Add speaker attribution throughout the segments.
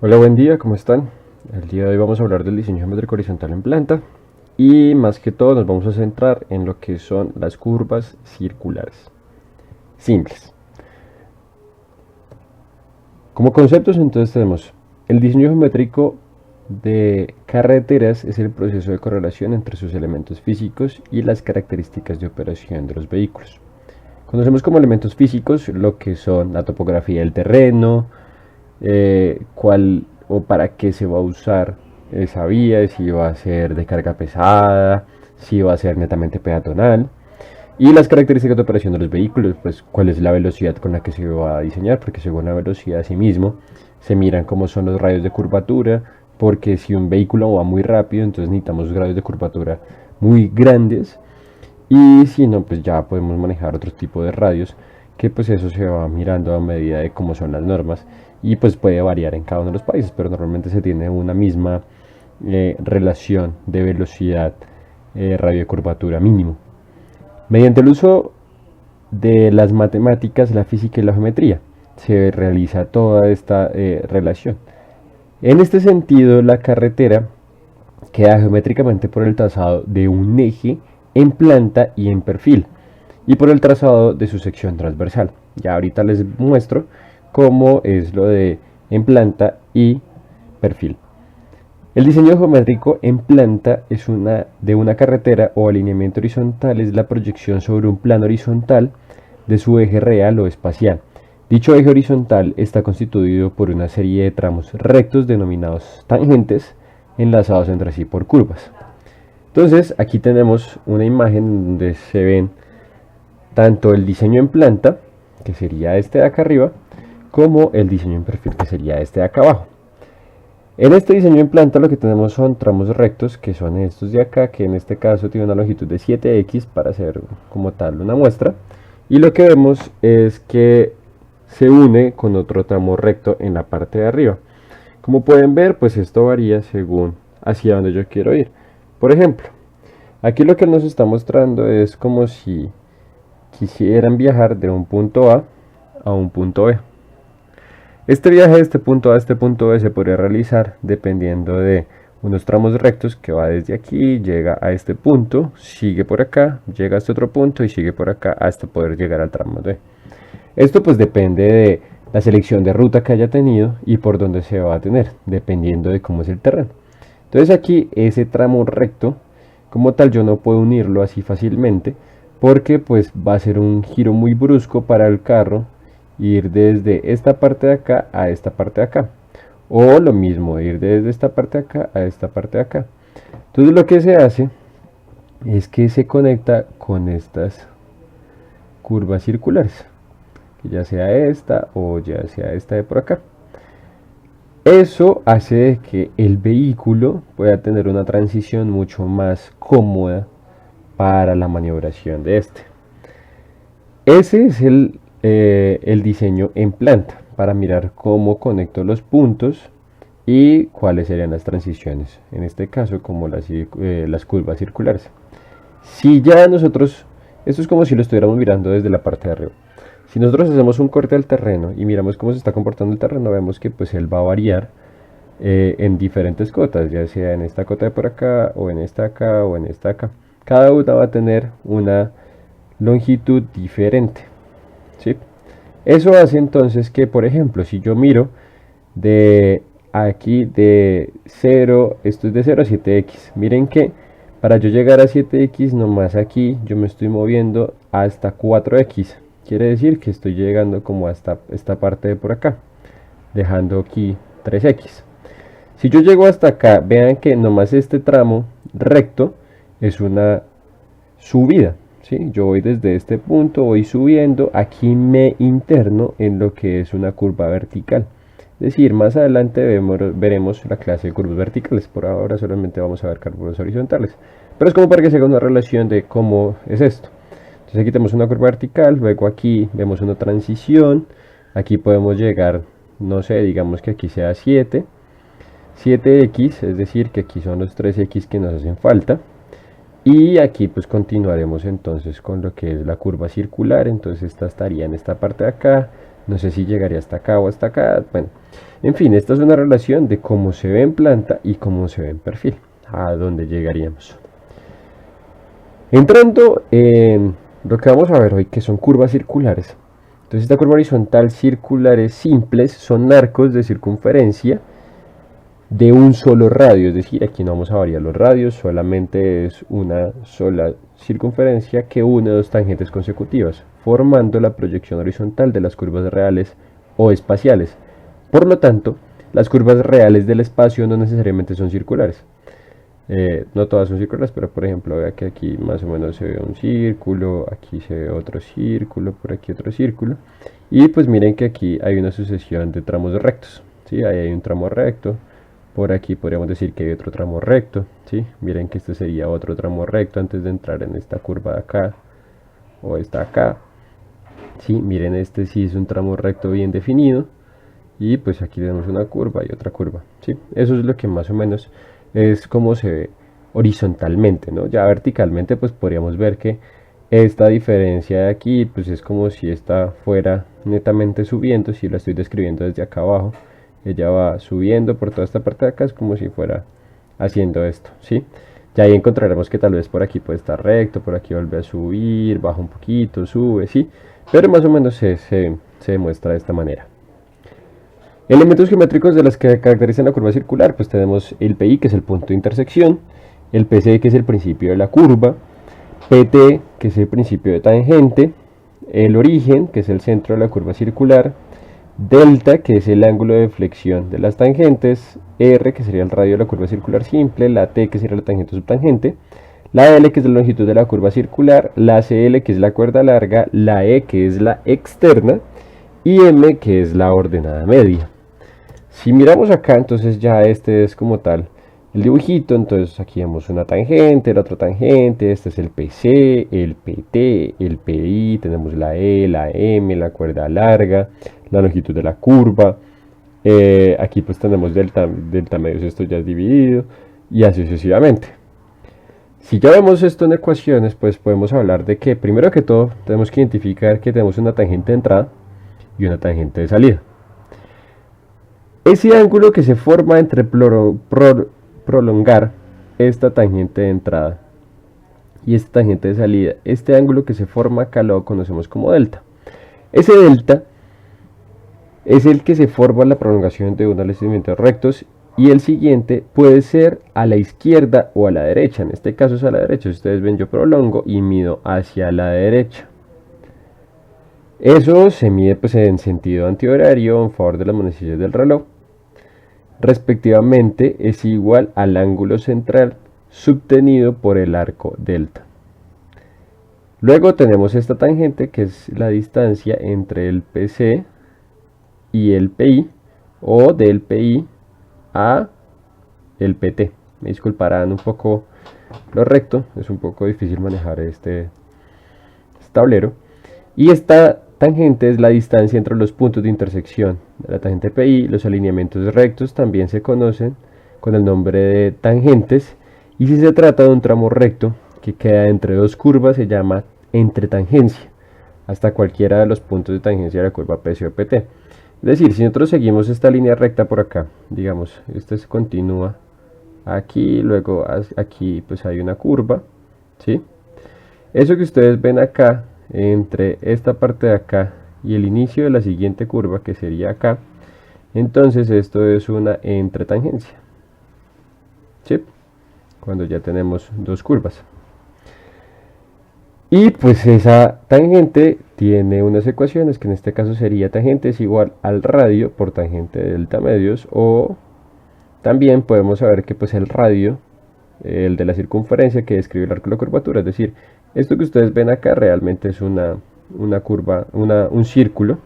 Speaker 1: Hola, buen día, ¿cómo están? El día de hoy vamos a hablar del diseño geométrico horizontal en planta y más que todo nos vamos a centrar en lo que son las curvas circulares simples. Como conceptos entonces tenemos el diseño geométrico de carreteras es el proceso de correlación entre sus elementos físicos y las características de operación de los vehículos. Conocemos como elementos físicos lo que son la topografía del terreno, cuál o para qué se va a usar esa vía, si va a ser de carga pesada, si va a ser netamente peatonal. Y las características de operación de los vehículos, pues cuál es la velocidad con la que se va a diseñar, porque según la velocidad asimismo se miran cómo son los radios de curvatura, porque si un vehículo va muy rápido, entonces necesitamos radios de curvatura muy grandes, y si no, pues ya podemos manejar otro tipo de radios, que pues eso se va mirando a medida de cómo son las normas, y pues puede variar en cada uno de los países, pero normalmente se tiene una misma relación de velocidad, radio de curvatura mínimo. Mediante el uso de las matemáticas, la física y la geometría se realiza toda esta relación. En este sentido, la carretera queda geométricamente por el trazado de un eje en planta y en perfil, y por el trazado de su sección transversal. Ya ahorita les muestro cómo es lo de en planta y perfil. El diseño geométrico en planta de una carretera o alineamiento horizontal es la proyección sobre un plano horizontal de su eje real o espacial. Dicho eje horizontal está constituido por una serie de tramos rectos denominados tangentes enlazados entre sí por curvas. Entonces aquí tenemos una imagen donde se ven tanto el diseño en planta, que sería este de acá arriba, como el diseño en perfil, que sería este de acá abajo. En este diseño en planta lo que tenemos son tramos rectos, que son estos de acá, que en este caso tiene una longitud de 7x para hacer como tal una muestra. Y lo que vemos es que se une con otro tramo recto en la parte de arriba. Como pueden ver, pues esto varía según hacia donde yo quiero ir. Por ejemplo, aquí lo que nos está mostrando es como si quisieran viajar de un punto a un punto B. Este viaje de este punto A este punto B se podría realizar dependiendo de unos tramos rectos que va desde aquí, llega a este punto, sigue por acá, llega a este otro punto y sigue por acá hasta poder llegar al tramo B. Esto pues depende de la selección de ruta que haya tenido y por dónde se va a tener, dependiendo de cómo es el terreno. Entonces aquí ese tramo recto, como tal yo no puedo unirlo así fácilmente, porque pues va a ser un giro muy brusco para el carro ir desde esta parte de acá a esta parte de acá. O lo mismo, ir desde esta parte de acá a esta parte de acá. Entonces lo que se hace es que se conecta con estas curvas circulares, que ya sea esta o ya sea esta de por acá. Eso hace que el vehículo pueda tener una transición mucho más cómoda para la maniobración de este. Ese es el diseño en planta para mirar cómo conecto los puntos y cuáles serían las transiciones, en este caso como las curvas circulares. Si ya nosotros, esto es como si lo estuviéramos mirando desde la parte de arriba. Si nosotros hacemos un corte al terreno y miramos cómo se está comportando el terreno, vemos que pues él va a variar en diferentes cotas, ya sea en esta cota de por acá, o en esta acá, o en esta acá. Cada una va a tener una longitud diferente, ¿sí? Eso hace entonces que, por ejemplo, si yo miro de aquí de 0, esto es de 0 a 7x, miren que para yo llegar a 7x, nomás aquí yo me estoy moviendo hasta 4x. Quiere decir que estoy llegando como hasta esta parte de por acá, dejando aquí 3x. Si yo llego hasta acá, vean que nomás este tramo recto es una subida. ¿Sí? Yo voy desde este punto, voy subiendo, aquí me interno en lo que es una curva vertical. Es decir, más adelante veremos la clase de curvas verticales, por ahora solamente vamos a ver curvas horizontales. Pero es como para que se haga una relación de cómo es esto. Entonces aquí tenemos una curva vertical, luego aquí vemos una transición, aquí podemos llegar, no sé, digamos que aquí sea 7x, es decir, que aquí son los 3x que nos hacen falta. Y aquí pues continuaremos entonces con lo que es la curva circular, entonces esta estaría en esta parte de acá, No sé si llegaría hasta acá o hasta acá. Bueno, en fin, esta es una relación de cómo se ve en planta y cómo se ve en perfil. A dónde llegaríamos. Entrando en lo que vamos a ver hoy, que son curvas circulares. Entonces esta curva horizontal circulares simples son arcos de circunferencia de un solo radio, es decir, aquí no vamos a variar los radios, solamente es una sola circunferencia que une dos tangentes consecutivas, formando la proyección horizontal de las curvas reales o espaciales. Por lo tanto, las curvas reales del espacio no necesariamente son circulares. No todas son circulares, pero por ejemplo, vea que aquí más o menos se ve un círculo, aquí se ve otro círculo, por aquí otro círculo. Y pues miren que aquí hay una sucesión de tramos rectos, ¿sí? Ahí hay un tramo recto, por aquí podríamos decir que hay otro tramo recto, ¿sí? Miren que este sería otro tramo recto antes de entrar en esta curva de acá, o esta acá. ¿Sí? Miren, este sí es un tramo recto bien definido. Y pues aquí tenemos una curva y otra curva, ¿sí? Eso es lo que más o menos es como se ve horizontalmente, ¿no? Ya verticalmente pues podríamos ver que esta diferencia de aquí pues es como si esta fuera netamente subiendo. Si la estoy describiendo desde acá abajo, ella va subiendo por toda esta parte de acá, es como si fuera haciendo esto, ¿sí? Ya ahí encontraremos que tal vez por aquí puede estar recto, por aquí vuelve a subir, baja un poquito, sube, ¿sí? Pero más o menos se demuestra de esta manera. Elementos geométricos de los que caracterizan la curva circular, pues tenemos el PI, que es el punto de intersección, el PC, que es el principio de la curva, PT, que es el principio de tangente, el origen, que es el centro de la curva circular, delta, que es el ángulo de flexión de las tangentes, R, que sería el radio de la curva circular simple, la T, que sería la tangente subtangente, la L, que es la longitud de la curva circular, la CL, que es la cuerda larga, la E, que es la externa, y M, que es la ordenada media. Si miramos acá, entonces ya este es como tal el dibujito. Entonces aquí vemos una tangente, la otra tangente, este es el PC, el PT, el PI, tenemos la E, la M, la cuerda larga, la longitud de la curva. Aquí pues tenemos delta medios, esto ya es dividido, y así sucesivamente. Si ya vemos esto en ecuaciones, pues podemos hablar de que primero que todo tenemos que identificar que tenemos una tangente de entrada y una tangente de salida. Ese ángulo que se forma entre prolongar esta tangente de entrada y esta tangente de salida, este ángulo que se forma acá lo conocemos como delta. Ese delta es el que se forma la prolongación de uno de los segmentos rectos, y el siguiente puede ser a la izquierda o a la derecha. En este caso es a la derecha. Si ustedes ven, yo prolongo y mido hacia la derecha. Eso se mide pues en sentido antihorario en favor de las manecillas del reloj. Respectivamente es igual al ángulo central subtenido por el arco delta. Luego tenemos esta tangente, que es la distancia entre el PC y el PI, o del PI a el PT. Me disculparán un poco lo recto, es un poco difícil manejar este tablero. Y esta tangente es la distancia entre los puntos de intersección de la tangente PI. Los alineamientos rectos también se conocen con el nombre de tangentes, y si se trata de un tramo recto que queda entre dos curvas se llama entretangencia, hasta cualquiera de los puntos de tangencia de la curva PC o PT. Es decir, si nosotros seguimos esta línea recta por acá, digamos, esta se continúa aquí, luego aquí pues hay una curva, ¿sí? Eso que ustedes ven acá, entre esta parte de acá y el inicio de la siguiente curva, que sería acá, entonces esto es una entretangencia, ¿sí? Cuando ya tenemos dos curvas. Y pues esa tangente tiene unas ecuaciones, que en este caso sería tangente es igual al radio por tangente de delta medios, o también podemos saber que pues el radio, el de la circunferencia que describe el arco de la curvatura, es decir, esto que ustedes ven acá realmente es una curva, un círculo,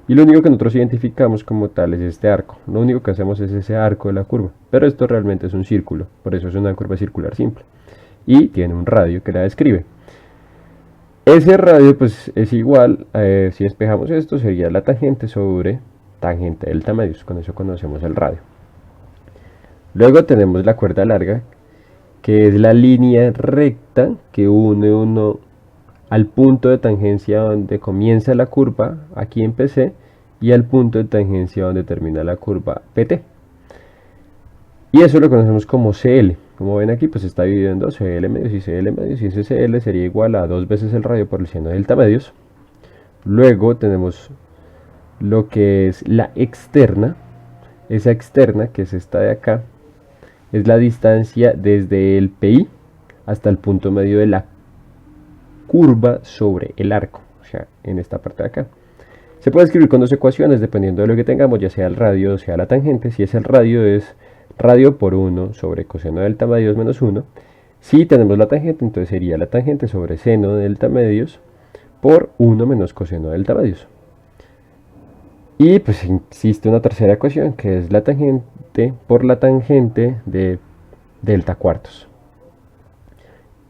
Speaker 1: y lo único que nosotros identificamos como tal es este arco. Lo único que hacemos es ese arco de la curva, pero esto realmente es un círculo, por eso es una curva circular simple, y tiene un radio que la describe. Ese radio pues es igual, si despejamos esto, sería la tangente sobre tangente delta medios. Con eso conocemos el radio. Luego tenemos la cuerda larga, que es la línea recta que une uno al punto de tangencia donde comienza la curva, aquí en PC, y al punto de tangencia donde termina la curva PT. Y eso lo conocemos como CL. Como ven aquí, pues está dividido en dos, CL medios y CL medios, y ese CL sería igual a 2 veces el radio por el seno de delta medios. Luego tenemos lo que es la externa. Esa externa, que es esta de acá, es la distancia desde el PI hasta el punto medio de la curva sobre el arco, o sea, en esta parte de acá. Se puede escribir con dos ecuaciones dependiendo de lo que tengamos, ya sea el radio o sea la tangente. Si es el radio, es radio por 1 sobre coseno de delta medios menos 1. Si tenemos la tangente, entonces sería la tangente sobre seno de delta medios por 1 menos coseno de delta medios. Y pues existe una tercera ecuación que es la tangente por la tangente de delta cuartos.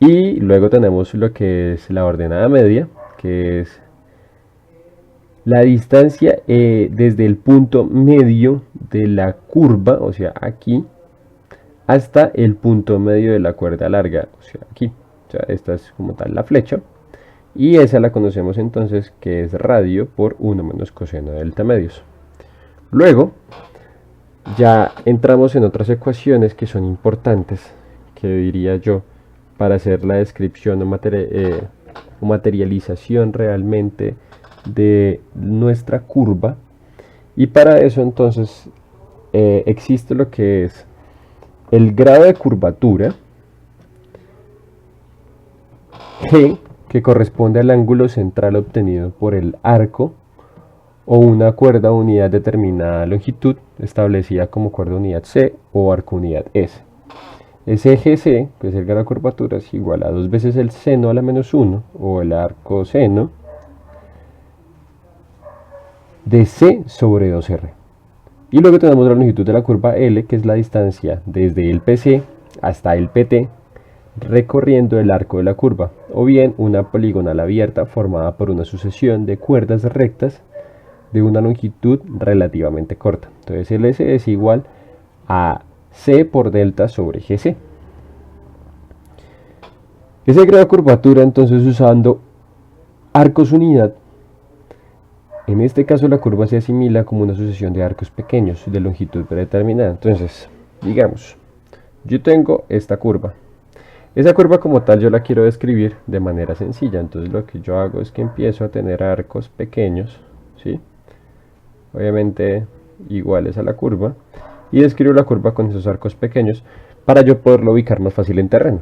Speaker 1: Y luego tenemos lo que es la ordenada media, que es la distancia desde el punto medio de la curva, o sea aquí, hasta el punto medio de la cuerda larga, o sea aquí. O sea, esta es como tal la flecha. Y esa la conocemos entonces que es radio por 1 menos coseno de delta medios. Luego, ya entramos en otras ecuaciones que son importantes, que diría yo, para hacer la descripción o materialización realmente de nuestra curva. Y para eso entonces existe lo que es el grado de curvatura G, que corresponde al ángulo central obtenido por el arco o una cuerda unidad determinada longitud establecida como cuerda unidad C o arco unidad S. Ese eje C, que es el grado de curvatura, es igual a 2 veces el seno a la menos 1 o el arco seno de C sobre 2R. Y luego tenemos la longitud de la curva L, que es la distancia desde el PC hasta el PT recorriendo el arco de la curva, o bien una poligonal abierta formada por una sucesión de cuerdas rectas de una longitud relativamente corta. Entonces el S es igual a C por delta sobre GC. Ese grado de curvatura, entonces, usando arcos unidad, en este caso la curva se asimila como una sucesión de arcos pequeños de longitud predeterminada. Entonces, digamos, yo tengo esta curva. Esa curva como tal yo la quiero describir de manera sencilla. Entonces lo que yo hago es que empiezo a tener arcos pequeños, ¿sí? Obviamente iguales a la curva, y describo la curva con esos arcos pequeños para yo poderlo ubicar más fácil en terreno.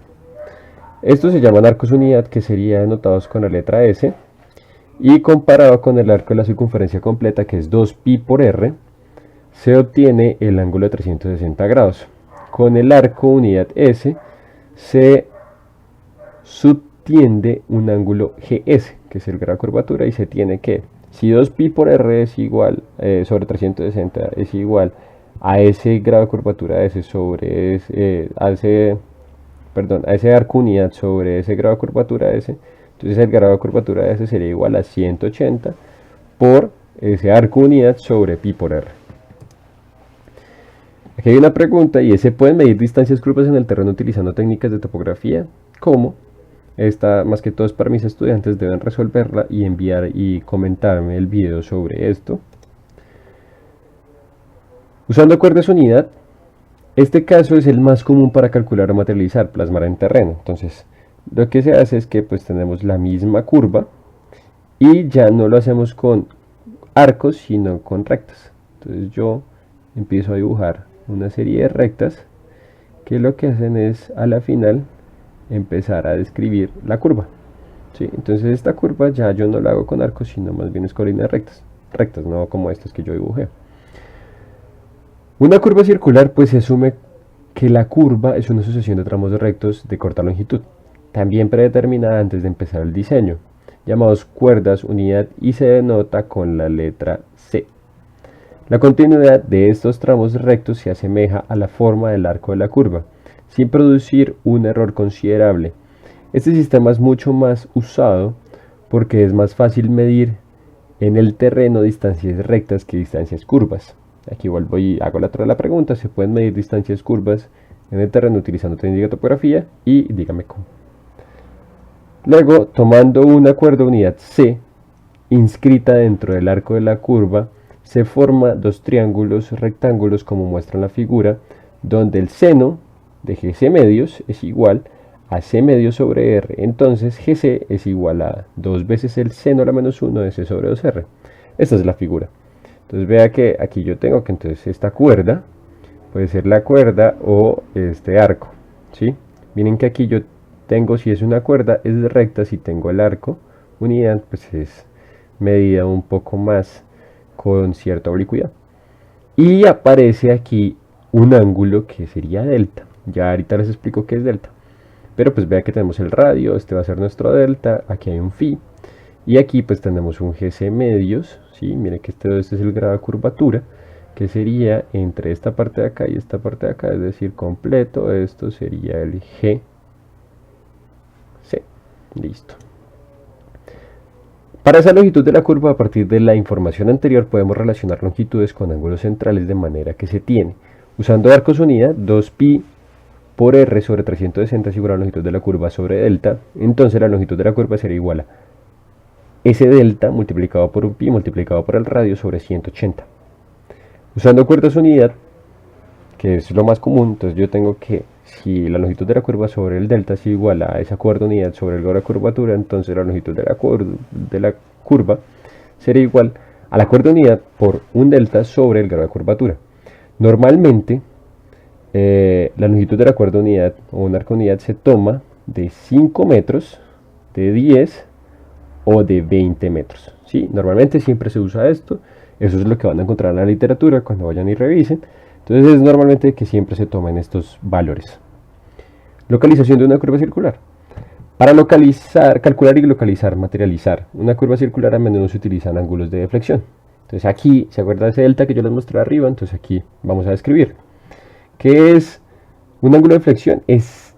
Speaker 1: Estos se llaman arcos unidad, que serían anotados con la letra S, y comparado con el arco de la circunferencia completa, que es 2pi por r, se obtiene el ángulo de 360 grados. Con el arco unidad S se subtiende un ángulo GS, que es el grado de curvatura, y se tiene que, si 2pi por r es igual, sobre 360 es igual a ese grado de curvatura S sobre a ese arco unidad sobre ese grado de curvatura S, entonces el grado de curvatura S sería igual a 180 por ese arco unidad sobre pi por r. Aquí hay una pregunta, y es: ¿se pueden medir distancias curvas en el terreno utilizando técnicas de topografía? ¿Cómo? Esta más que todo es para mis estudiantes, deben resolverla y enviar y comentarme el video sobre esto. Usando cuerdas unidad, este caso es el más común para calcular o materializar, plasmar en terreno. Entonces, lo que se hace es que pues tenemos la misma curva y ya no lo hacemos con arcos, sino con rectas. Entonces yo empiezo a dibujar una serie de rectas que lo que hacen es a la final empezar a describir la curva, ¿sí? Entonces esta curva ya yo no la hago con arcos, sino más bien es con líneas rectas, no como estas que yo dibujé. Una curva circular, pues se asume que la curva es una sucesión de tramos rectos de corta longitud, también predeterminada antes de empezar el diseño, llamados cuerdas unidad, y se denota con la letra C. La continuidad de estos tramos rectos se asemeja a la forma del arco de la curva, sin producir un error considerable. Este sistema es mucho más usado porque es más fácil medir en el terreno distancias rectas que distancias curvas. Aquí vuelvo y hago la otra de la pregunta: ¿se pueden medir distancias curvas en el terreno utilizando técnica de topografía? Y dígame cómo. Luego, tomando una cuerda unidad C inscrita dentro del arco de la curva, se forma dos triángulos rectángulos como muestra en la figura, donde el seno de GC medios es igual a C medios sobre R. Entonces GC es igual a 2 veces el seno a la menos 1 de C sobre 2R. Esta es la figura. Entonces vea que aquí yo tengo que entonces esta cuerda puede ser la cuerda o este arco, ¿sí? Miren que aquí yo tengo, si es una cuerda es recta, si tengo el arco unidad pues es medida un poco más con cierta oblicuidad. Y aparece aquí un ángulo que sería delta. Ya ahorita les explico qué es delta. Pero pues vea que tenemos el radio, este va a ser nuestro delta, aquí hay un phi. Y aquí pues tenemos un GC medios, ¿sí? Miren que este es el grado de curvatura, que sería entre esta parte de acá y esta parte de acá, es decir, completo, esto sería el GC. Listo. Para esa longitud de la curva, a partir de la información anterior, podemos relacionar longitudes con ángulos centrales de manera que se tiene, usando arcos unidad, 2pi por r sobre 360 es igual a la longitud de la curva sobre delta. Entonces la longitud de la curva sería igual a S delta multiplicado por un pi multiplicado por el radio sobre 180. Usando cuerdas unidad, que es lo más común, entonces yo tengo que, si la longitud de la curva sobre el delta es igual a esa cuerda unidad sobre el grado de curvatura, entonces la longitud de la curva sería igual a la cuerda unidad por un delta sobre el grado de curvatura. Normalmente, la longitud de la cuerda unidad o un arco unidad se toma de 5 metros, de 10 o de 20 metros. ¿Sí? Normalmente siempre se usa esto, eso es lo que van a encontrar en la literatura cuando vayan y revisen. Entonces es normalmente que siempre se tomen estos valores. Localización de una curva circular. Para localizar, calcular y localizar, materializar una curva circular a menudo se utilizan ángulos de deflexión. Entonces aquí, ¿se acuerda de ese delta que yo les mostré arriba? Entonces aquí vamos a describir. ¿Qué es un ángulo de deflexión? Es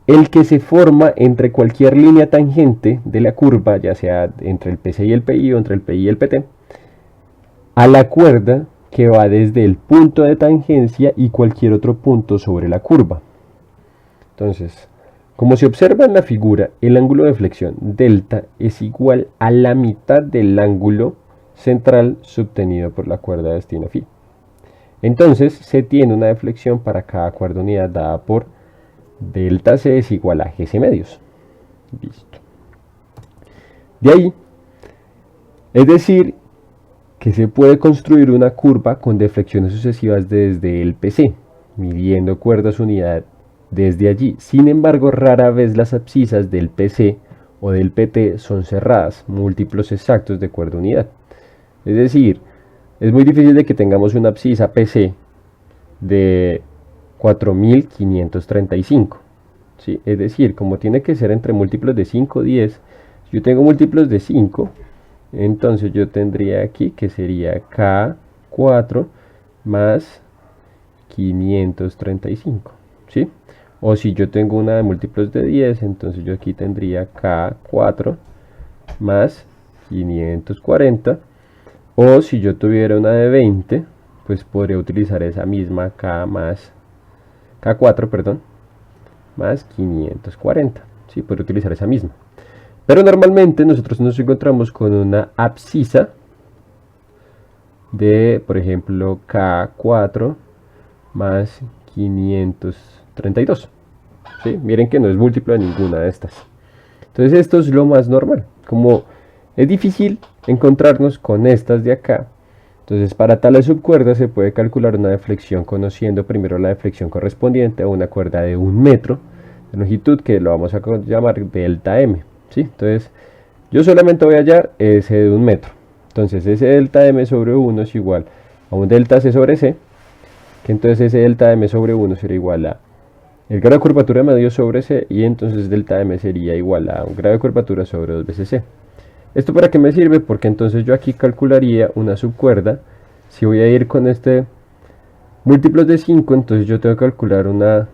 Speaker 1: el que se forma entre cualquier línea tangente de la curva, ya sea entre el PC y el PI o entre el PI y el PT, a la cuerda que va desde el punto de tangencia y cualquier otro punto sobre la curva. Entonces, como se observa en la figura, el ángulo de deflexión delta es igual a la mitad del ángulo central subtenido por la cuerda de destino phi. Entonces se tiene una deflexión para cada cuerda unidad dada por delta C es igual a GC medios. Listo. De ahí, es decir, que se puede construir una curva con deflexiones sucesivas desde el PC, midiendo cuerdas unidad desde allí. Sin embargo, rara vez las abscisas del PC o del PT son cerradas, múltiplos exactos de cuerda unidad. Es decir, es muy difícil de que tengamos una abscisa PC de 4535. ¿Sí? Es decir, como tiene que ser entre múltiplos de 5, 10, si yo tengo múltiplos de 5, entonces yo tendría aquí que sería K4 más 535, ¿sí? O si yo tengo una de múltiplos de 10, entonces yo aquí tendría K4 más 540. O si yo tuviera una de 20, pues podría utilizar esa misma K4, perdón, más 540. ¿Sí? Podría utilizar esa misma. Pero normalmente nosotros nos encontramos con una abscisa de, por ejemplo, K4 más 532. ¿Sí? Miren que no es múltiplo de ninguna de estas. Entonces esto es lo más normal. Como es difícil encontrarnos con estas de acá, entonces para tales subcuerdas se puede calcular una deflexión conociendo primero la deflexión correspondiente a una cuerda de 1 metro de longitud, que lo vamos a llamar delta M. ¿Sí? Entonces yo solamente voy a hallar ese de 1 metro. Entonces ese delta M sobre 1 es igual a un delta C sobre C, que entonces ese delta M sobre 1 será igual a el grado de curvatura medio sobre C, y entonces delta M sería igual a un grado de curvatura sobre 2 veces C. ¿Esto para qué me sirve? Porque entonces yo aquí calcularía una subcuerda. Si voy a ir con este múltiplos de 5, entonces yo tengo que calcular una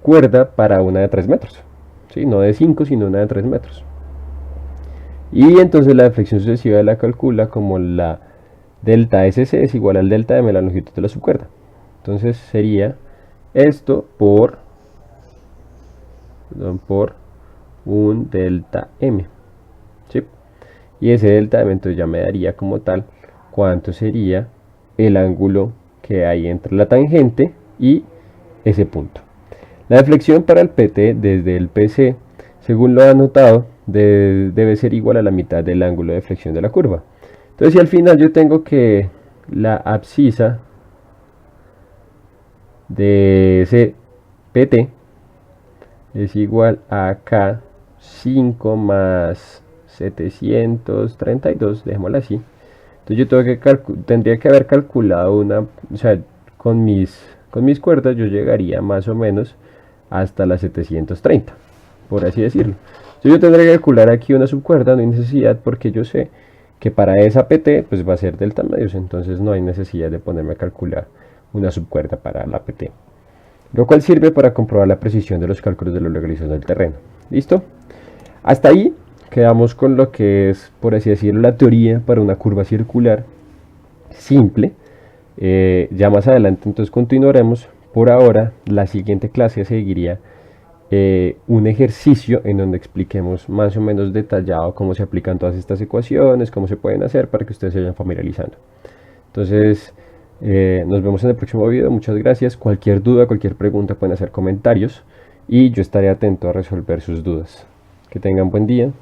Speaker 1: cuerda para una de 3 metros. ¿Sí? No de 5, sino una de 3 metros. Y entonces la deflexión sucesiva la calcula como la delta SC es igual al delta M, la longitud de la subcuerda. Entonces sería esto por un delta M. ¿Sí? Y ese delta M entonces ya me daría como tal cuánto sería el ángulo que hay entre la tangente y ese punto. La deflexión para el PT desde el PC, según lo anotado, debe ser igual a la mitad del ángulo de deflexión de la curva. Entonces, si al final yo tengo que la abscisa de ese PT es igual a K5 más 732, dejémosla así. Entonces yo tendría que haber calculado o sea, con mis cuerdas yo llegaría más o menos hasta las 730, por así decirlo. Entonces yo tendría que calcular aquí una subcuerda, no hay necesidad, porque yo sé que para esa PT pues va a ser delta medios, entonces no hay necesidad de ponerme a calcular una subcuerda para la PT, lo cual sirve para comprobar la precisión de los cálculos de la localización del terreno. ¿Listo? Hasta ahí quedamos con lo que es, por así decirlo, la teoría para una curva circular simple. Ya más adelante entonces continuaremos. Por ahora, la siguiente clase seguiría un ejercicio en donde expliquemos más o menos detallado cómo se aplican todas estas ecuaciones, cómo se pueden hacer para que ustedes se vayan familiarizando. Entonces, nos vemos en el próximo video. Muchas gracias. Cualquier duda, cualquier pregunta pueden hacer comentarios y yo estaré atento a resolver sus dudas. Que tengan buen día.